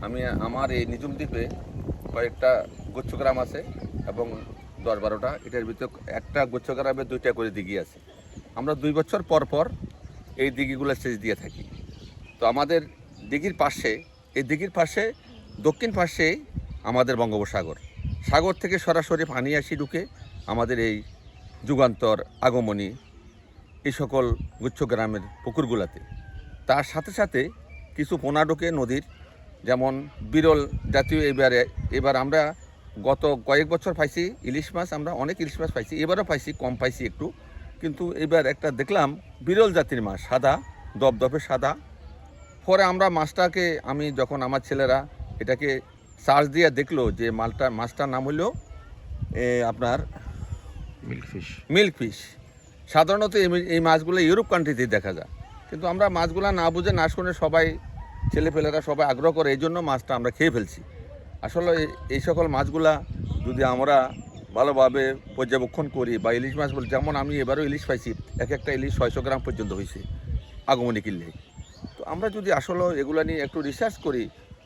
আমি আমার এই নিঝুম দ্বীপে কয়েকটা গুচ্ছগ্রাম আছে এবং 10-12টা, এটার ভিতরে একটা গুচ্ছগ্রামে 2টা করে দিঘি আছে। আমরা 2 বছর পর পর এই দিঘিগুলো সেচ দিয়ে থাকি। তো আমাদের দিঘির পাশে, এই দিঘির পাশে দক্ষিণ পাশে আমাদের বঙ্গোপসাগর, সাগর থেকে সরাসরি পানি আসি ঢুকে আমাদের এই যুগান্তর, আগমনী, এই সকল গুচ্ছগ্রামের পুকুরগুলোতে। তার সাথে সাথে কিছু পোনা ঢোকে নদীর, যেমন বিরল জাতীয়। এবার আমরা গত কয়েক বছর পাইছি ইলিশ মাছ, আমরা অনেক ইলিশ মাছ পাইছি, এবারও পাইছি, কম পাইছি একটু। কিন্তু এবার একটা দেখলাম বিরল জাতির মাছ, সাদা, দপদপে সাদা। পরে আমরা মাছটাকে, আমি যখন আমার ছেলেরা এটাকে সার্চ দিয়ে দেখলো যে মাছটার নাম হলো আপনার মিল্ক ফিশ। সাধারণত এই মাছগুলো ইউরোপ কান্ট্রিতেই দেখা যায়, কিন্তু আমরা মাছগুলো না বুঝে না শুনে সবাই, ছেলেপেলেরা সবাই আগ্রহ করে, এই জন্য মাছটা আমরা খেয়ে ফেলছি। আসলে এই সকল মাছগুলা যদি আমরা ভালোভাবে পর্যবেক্ষণ করি, বা ইলিশ মাছ বলি, যেমন আমি এবারও ইলিশ পাইছি, একটা ইলিশ 600 গ্রাম পর্যন্ত হয়েছে আগমনী কিনলে। তো আমরা যদি আসলে এগুলা নিয়ে একটু রিসার্চ করি,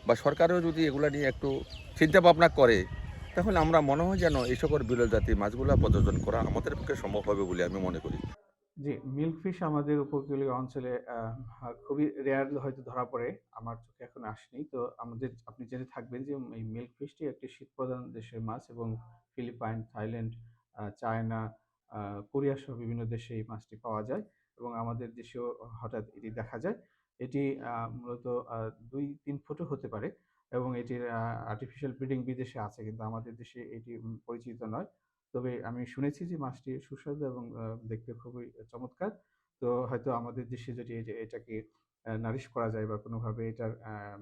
বা সরকারও যদি এগুলা নিয়ে একটু চিন্তা ভাবনা করে, তাহলে আমরা মনে হয় যেন এই সকল বিরল জাতির মাছগুলা প্রযোজন করা আমাদের পক্ষে সম্ভব হবে বলে আমি মনে করি। জি, মিল্ক ফিশ আমাদের উপকূলীয় অঞ্চলে খুবই রেয়ার হয়তো ধরা পড়ে। আমার চোখে এখনো আসেনি। তো আপনি জেনে থাকবেন যে এই মিল্ক ফিশটি একটি শীতপ্রধান দেশের মাছ এবং ফিলিপাইন, থাইল্যান্ড, চায়না, আ কোরিয়া সহ বিভিন্ন দেশে এই মাছটি পাওয়া যায় এবং আমাদের দেশেও হঠাৎ এটি দেখা যায়। এটি মূলত ২-৩ ফুটও হতে পারে এবং এটির আর্টিফিশিয়াল ব্রিডিং বিদেশে আছে, কিন্তু আমাদের দেশে এটি পরিচিত নয়। তবে আমি শুনেছি যে মাছটি সুস্বাদু এবং দেখতে খুবই চমৎকার। তো হয়তো আমাদের দেশে যদি এটাকে নারিশ করা যায় বা কোনোভাবে এটার আম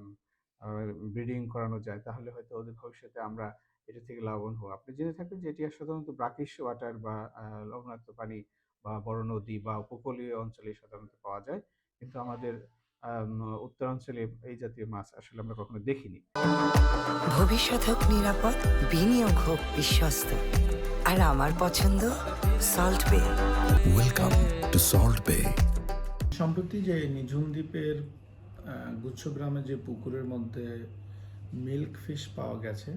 আ ব্রিডিং করানো যায়, তাহলে হয়তো অদূর ভবিষ্যতে আমরা এটা থেকে লাভবান হবো। আপনি জেনে থাকবেন যে এটি সাধারণত ব্রাকিশ ওয়াটার বা লবণাক্ত পানি বা বড় নদী বা উপকূলীয় অঞ্চলে সাধারণত পাওয়া যায়। কিন্তু আমাদের আম উত্তরাঞ্চলে এই জাতীয় মাছ আসলে আমরা কখনো দেখিনি। ভবিষ্যৎ হোক নিরাপদ, বিনিয়োগ হোক বিশ্বস্ত, আর আমার পছন্দ সল্ট বে। ওয়েলকাম টু সল্ট বে। সম্প্রতি যে নিঝুম দ্বীপের গুচ্ছগ্রামে যে পুকুরের মধ্যে মিল্ক ফিশ পাওয়া গেছে,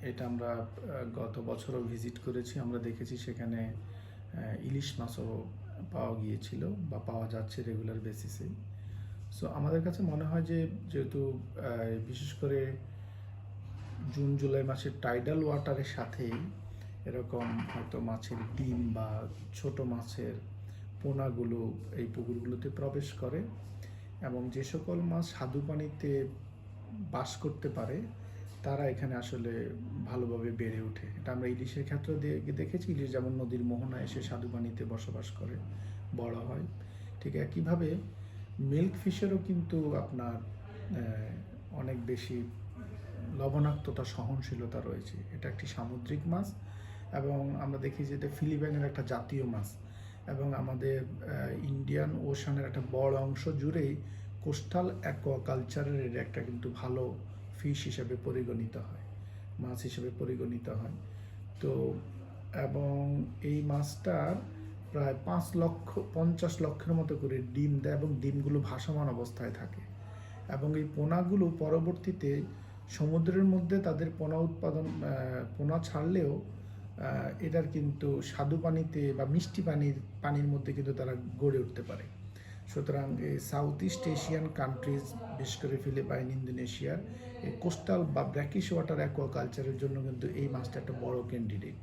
এটা আমরা গত বছরও ভিজিট করেছি। আমরা দেখেছি সেখানে ইলিশ মাছও পাওয়া গিয়েছিল বা পাওয়া যাচ্ছে রেগুলার বেসিসে। সো আমাদের কাছে মনে হয় যে যেহেতু বিশেষ করে জুন জুলাই মাসের টাইডাল ওয়াটারের সাথেই এরকম হয়তো মাছের ডিম বা ছোট মাছের পোনাগুলো এই পুকুরগুলোতে প্রবেশ করে এবং যে সকল মাছ স্বাদু পানিতে বাস করতে পারে তারা এখানে আসলে ভালোভাবে বেড়ে ওঠে। এটা আমরা ইলিশের ক্ষেত্রেও দেখেছি। ইলিশ যেমন নদীর মোহনায় এসে স্বাদু পানিতে বসবাস করে, বড় হয়। ঠিক একইভাবে মিল্ক ফিশেরও কিন্তু আপনার অনেক বেশি লবণাক্ততা সহনশীলতা রয়েছে। এটা একটি সামুদ্রিক মাছ এবং আমরা দেখি যে এটা ফিলিপাইনের একটা জাতীয় মাছ এবং আমাদের ইন্ডিয়ান ওশানের একটা বড় অংশ জুড়েই কোস্টাল অ্যাকোয়াকালচারের এটা একটা কিন্তু ভালো ফিশ হিসেবে পরিগণিত হয়, মাছ হিসেবে পরিগণিত হয়। তো এবং এই মাছটার প্রায় 5,50,00,000 মতো করে ডিম দেয় এবং ডিমগুলো ভাসমান অবস্থায় থাকে এবং এই পোনাগুলো পরবর্তীতে সমুদ্রের মধ্যে তাদের পোনা ছাড়লেও এটার কিন্তু স্বাদু পানিতে বা মিষ্টি পানির মধ্যে কিন্তু তারা গড়ে উঠতে পারে। সুতরাং এই সাউথ ইস্ট এশিয়ান কান্ট্রিজ, বিশেষ করে ফিলিপাইন, ইন্দোনেশিয়ার এই কোস্টাল বা ব্র্যাকিশ ওয়াটার অ্যাকোয়াকালচারের জন্য কিন্তু এই মাছটা একটা বড় ক্যান্ডিডেট।